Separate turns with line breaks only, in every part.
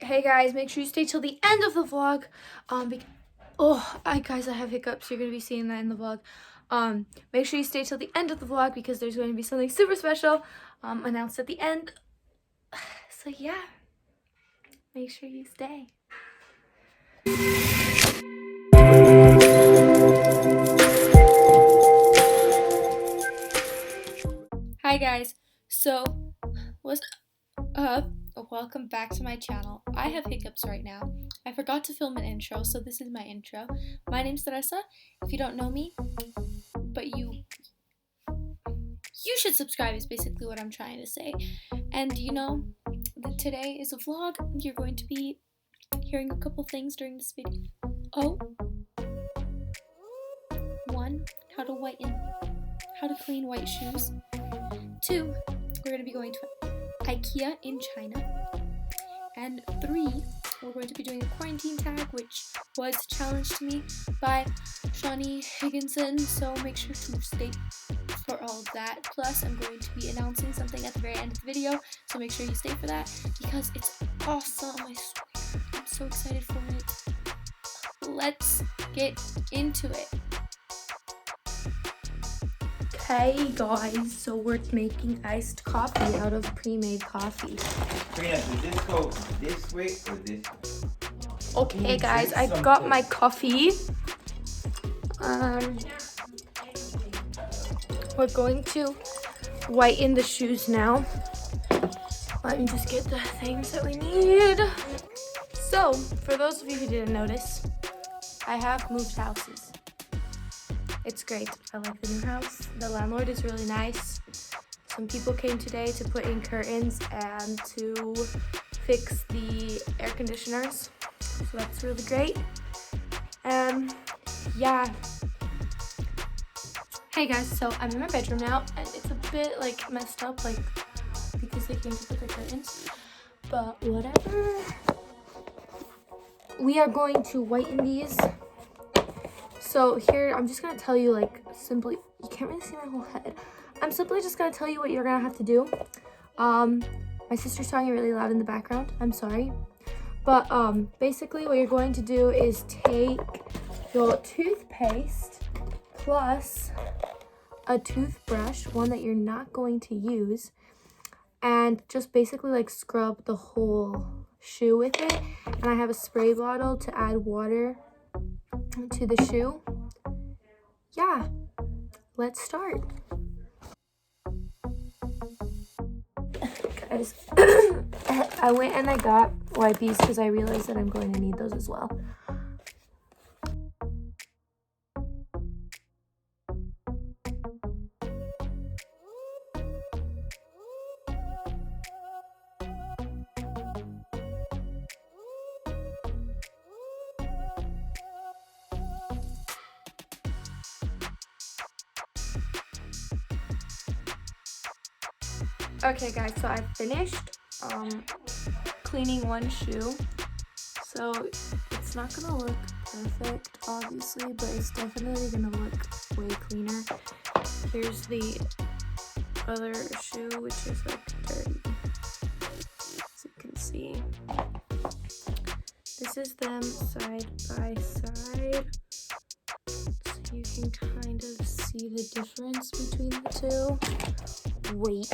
Hey guys, make sure you stay till the end of the vlog. Guys, I have hiccups. You're gonna be seeing that in the vlog. Make sure you stay till the end of the vlog because there's going to be something super special announced at the end. So yeah, make sure you stay. Hi guys, so what's up? Welcome back to my channel. I have hiccups right now. I forgot to film an intro, so this is my intro. My name's Teresa. If you don't know me, but you should subscribe is basically what I'm trying to say. And you know, today is a vlog. You're going to be hearing a couple things during this video. Oh, one, how to clean white shoes. 2, we're going to be going to Ikea in China. And 3, we're going to be doing a quarantine tag, which was challenged to me by Siani Higginson, so make sure to stay for all of that. Plus, I'm going to be announcing something at the very end of the video, so make sure you stay for that because it's awesome. I swear, I'm so excited for it. Let's get into it. Hey guys, so we're making iced coffee out of pre-made coffee.
Teresa, does this go this way or this way?
Okay guys, I got my coffee. We're going to whiten the shoes now. Let me just get the things that we need. So, for those of you who didn't notice, I have moved houses. It's great. I like the new house. The landlord is really nice. Some people came today to put in curtains and to fix the air conditioners. So that's really great. Yeah. Hey guys, so I'm in my bedroom now and it's a bit like messed up, like because they came to put their curtains. But whatever. We are going to whiten these. So here, I'm just gonna tell you, like, simply, you can't really see my whole head. I'm simply just gonna tell you what you're gonna have to do. My sister's talking really loud in the background, I'm sorry. But basically what you're going to do is take your toothpaste plus a toothbrush, one that you're not going to use, and just basically like scrub the whole shoe with it. And I have a spray bottle to add water to the shoe. Yeah, let's start. Guys, I went and I got wipes because I realized that I'm going to need those as well. Okay guys, so I finished cleaning one shoe. So it's not gonna look perfect obviously, but it's definitely gonna look way cleaner. Here's the other shoe, which is like dirty, as you can see. This is them side by side, so you can kind of see the difference between the two. Wait.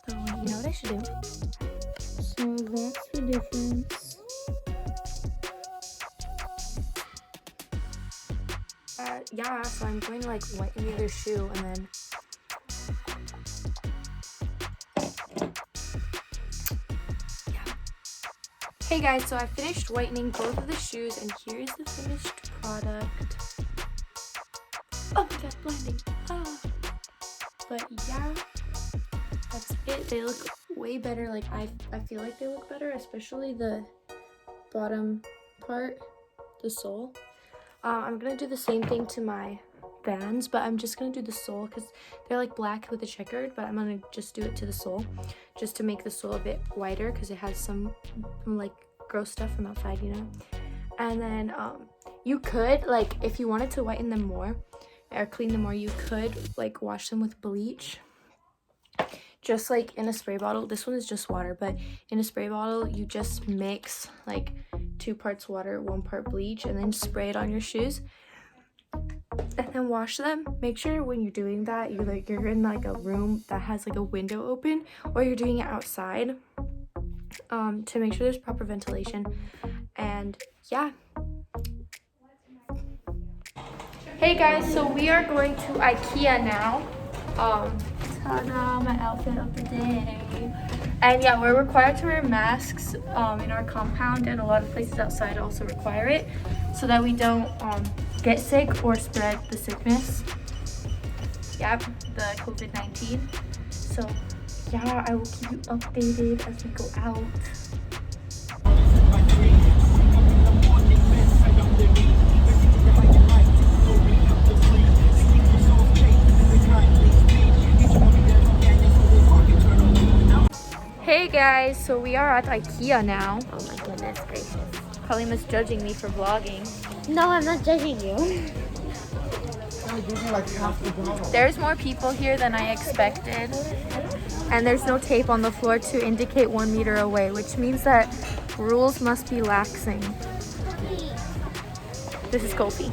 So you know what I should do? So that's the difference. Yeah, so I'm going to like whiten the other shoe and then Hey guys, so I finished whitening both of the shoes and here's the finished product. Oh my god, blinding. But yeah, that's it. They look way better. Like I feel like they look better, especially the bottom part, the sole. I'm gonna do the same thing to my Vans, but I'm just gonna do the sole because they're like black with a checkered, but I'm gonna just do it to the sole just to make the sole a bit whiter because it has some like gross stuff from outside, you know. And then you could, like, if you wanted to whiten them more or clean them more, you could like wash them with bleach just like in a spray bottle. This one is just water, but in a spray bottle, you just mix like 2 parts water, 1 part bleach, and then spray it on your shoes. And then wash them. Make sure when you're doing that, you're in like a room that has like a window open, or you're doing it outside, to make sure there's proper ventilation. And yeah. Hey guys, so we are going to Ikea now. Ta-da, my outfit of the day. And yeah, we're required to wear masks in our compound, and a lot of places outside also require it, so that we don't get sick or spread the sickness. Yep, the COVID-19. So yeah, I will keep you updated as we go out. Hey guys, so we are at Ikea now.
Oh my goodness gracious.
Kalima's judging me for vlogging.
No, I'm not judging you.
There's more people here than I expected. And there's no tape on the floor to indicate 1 meter away, which means that rules must be laxing. This is Kofi.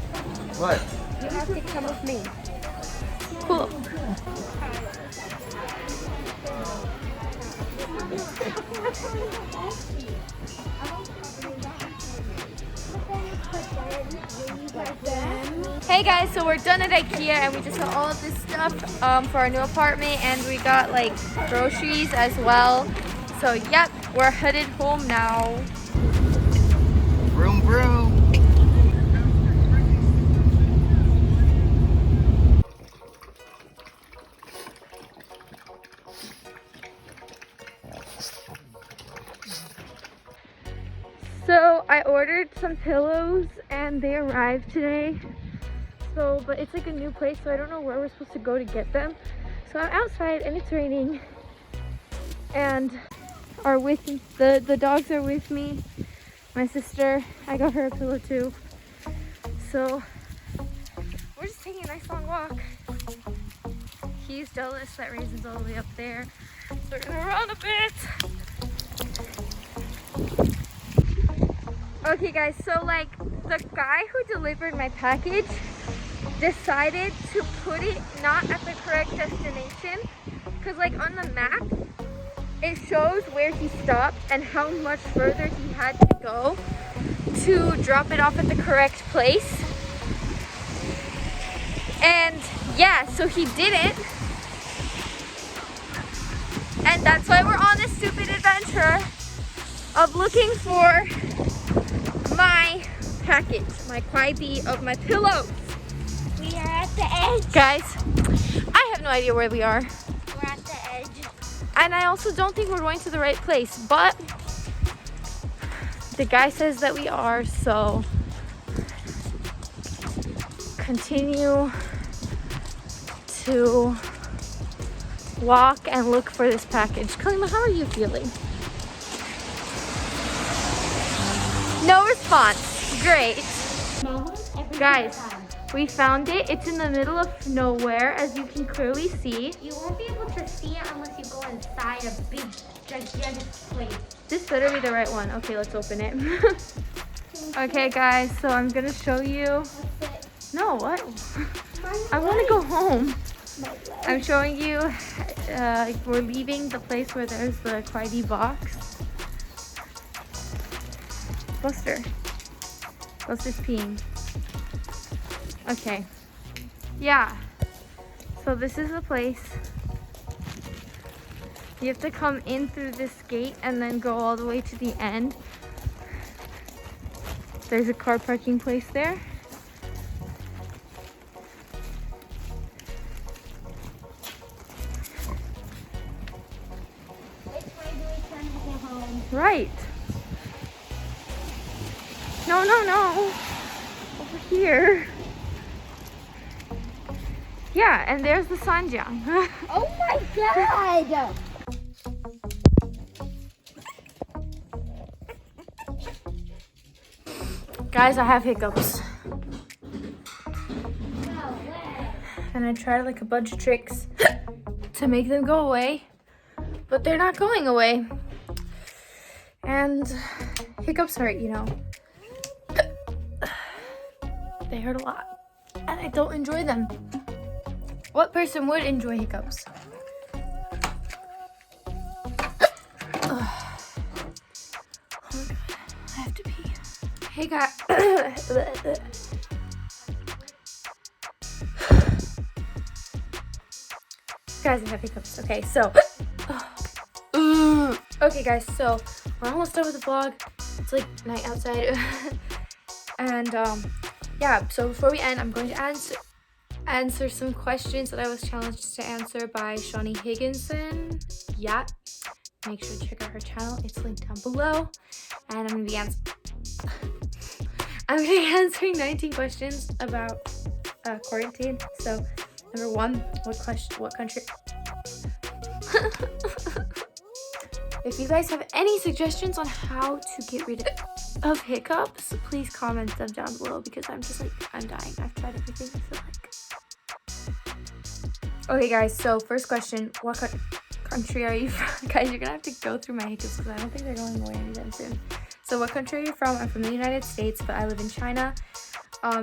What?
You have to come with me.
Cool. Hey guys, so we're done at Ikea and we just got all of this stuff for our new apartment, and we got like groceries as well. So yep, we're headed home now.
Vroom vroom.
So I ordered some pillows and they arrived today. So, but it's like a new place, so I don't know where we're supposed to go to get them. So I'm outside and it's raining, and the dogs are with me. My sister, I got her a pillow too. So we're just taking a nice long walk. He's jealous that Raisin's all the way up there, so we're gonna run a bit. Okay guys, so like the guy who delivered my package decided to put it not at the correct destination, because like on the map it shows where he stopped and how much further he had to go to drop it off at the correct place. And yeah, so he didn't, and that's why we're on this stupid adventure of looking for my package, my kwaibi of my pillows.
We are at the edge.
Guys, I have no idea where we are.
We're at the edge.
And I also don't think we're going to the right place, but the guy says that we are, so continue to walk and look for this package. Kalima, how are you feeling? No response. Great. Guys, we found it. It's in the middle of nowhere, as you can clearly see.
You won't be able to see it unless you go inside a big, gigantic place.
This better be the right one. Okay, let's open it. Okay, guys, so I'm gonna show you. No, what? I want to go home. I'm showing you. We're leaving the place where there's the kwaibi box. Buster. Buster's peeing. Okay. Yeah. So this is the place. You have to come in through this gate and then go all the way to the end. There's a car parking place there.
Which way do we turn to get home?
Right. No, no, no. Over here. Yeah, and there's the sanjang.
Oh my god!
Guys, I have hiccups.
No way.
And I tried like a bunch of tricks to make them go away. but they're not going away. And hiccups hurt, you know. They hurt a lot, and I don't enjoy them. What person would enjoy hiccups? Oh my God, I have to pee. Hey guys. Guys, I have hiccups. Okay, so. Okay, guys, so we're almost done with the vlog. It's like night outside. And yeah, so before we end, I'm going to answer some questions that I was challenged to answer by Siani Higginson. Yeah, make sure to check out her channel. It's linked down below. And I'm gonna be answering 19 questions about quarantine. So number 1, what country? If you guys have any suggestions on how to get rid of hiccups, please comment them down below, because I'm just like, I'm dying. I've tried everything, I feel like. Okay guys, so first question, what country are you from? Guys, you're gonna have to go through my hiccups because I don't think they're going away anytime soon. So what country are you from? I'm from the United States, but I live in China.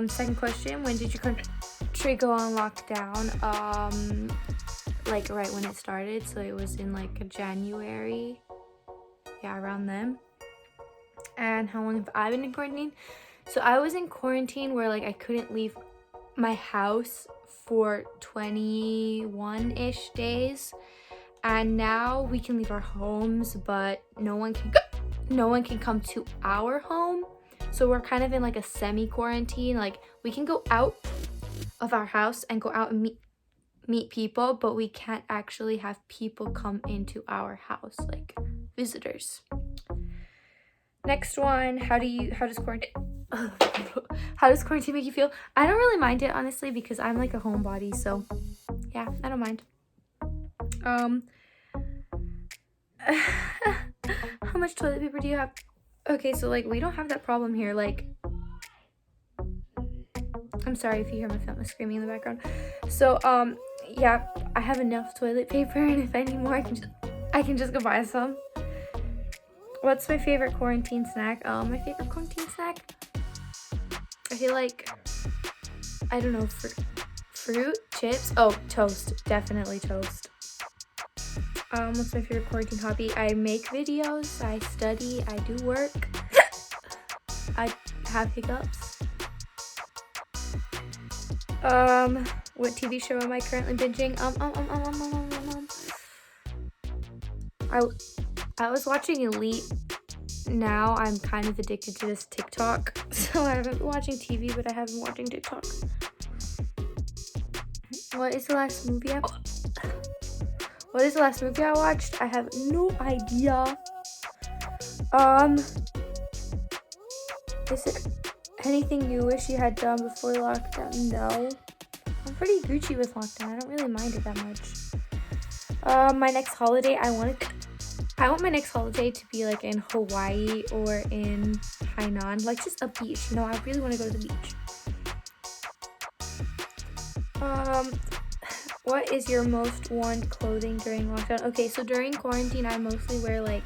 Second question, when did your country go on lockdown? Like right when it started, so it was in like January. Yeah, around then. And how long have I been in quarantine? So I was in quarantine where like I couldn't leave my house for 21-ish days, and now we can leave our homes, but no one can come to our home. So we're kind of in like a semi-quarantine. Like we can go out of our house and go out and meet people, but we can't actually have people come into our house, like visitors. Next one, how does quarantine make you feel? I don't really mind it, honestly, because I'm like a homebody, so yeah, I don't mind. How much toilet paper do you have? Okay, so like we don't have that problem here. Like, I'm sorry if you hear my family screaming in the background. So yeah, I have enough toilet paper, and if I need more, I can just go buy some. What's my favorite quarantine snack? My favorite quarantine snack, I feel like, I don't know, fruit, chips. Oh, toast, definitely toast. What's my favorite quarantine hobby? I make videos, I study, I do work. I have hiccups. What TV show am I currently binging? I was watching Elite. Now I'm kind of addicted to this TikTok. So I haven't been watching TV, but I have been watching TikTok. What is the last movie I watched? I have no idea. Is it anything you wish you had done before lockdown? No. I'm pretty Gucci with lockdown. I don't really mind it that much. My next holiday, I want my next holiday to be like in Hawaii or in Hainan, like just a beach. You know, I really want to go to the beach. What is your most worn clothing during lockdown? Okay, so during quarantine, I mostly wear like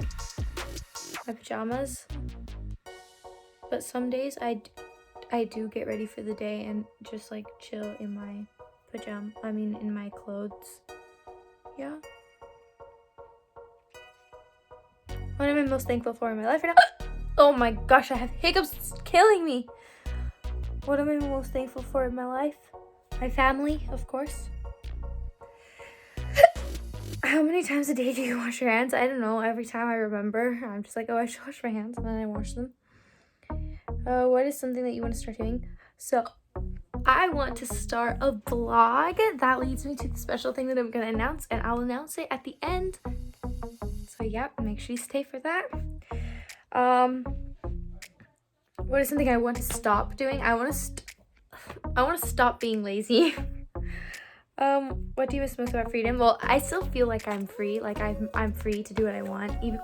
my pajamas, but some days I do get ready for the day and just like chill in my in my clothes. Yeah. What am I most thankful for in my life right now? Oh my gosh, I have hiccups, it's killing me. What am I most thankful for in my life? My family, of course. How many times a day do you wash your hands? I don't know, every time I remember, I'm just like, oh, I should wash my hands, and then I wash them. What is something that you want to start doing? So, I want to start a vlog. That leads me to the special thing that I'm going to announce, and I'll announce it at the end. So, yeah, make sure you stay for that. What is something I want to stop doing? I want to stop being lazy. What do you miss most about freedom? Well, I still feel like I'm free. Like I'm free to do what I want. Even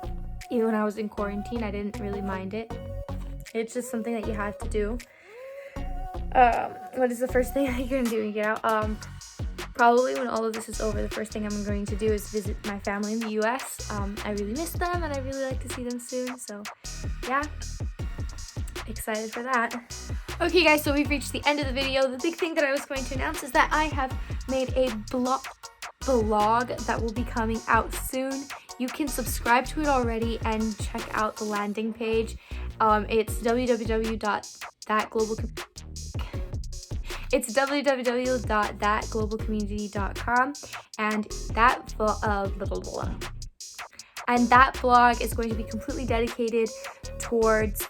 when I was in quarantine, I didn't really mind it. It's just something that you have to do. What is the first thing that you're gonna do when you get out? Probably when all of this is over, the first thing I'm going to do is visit my family in the US. I really miss them and I really like to see them soon. So yeah, excited for that. Okay guys, so we've reached the end of the video. The big thing that I was going to announce is that I have made a blog that will be coming out soon. You can subscribe to it already and check out the landing page. It's www.thatglobalcommunity.com, and that blog is going to be completely dedicated towards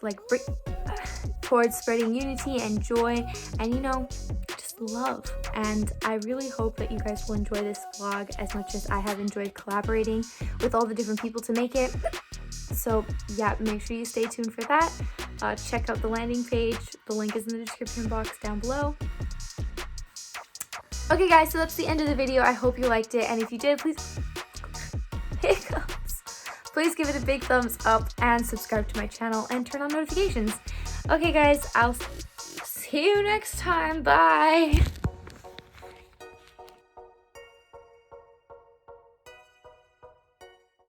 towards spreading unity and joy and, you know, just love. And I really hope that you guys will enjoy this vlog as much as I have enjoyed collaborating with all the different people to make it. So yeah, make sure you stay tuned for that. Check out the landing page. The link is in the description box down below. Okay guys, so that's the end of the video. I hope you liked it, and if you did, please give it a big thumbs up and subscribe to my channel and turn on notifications. Okay guys, I'll see you next time. Bye.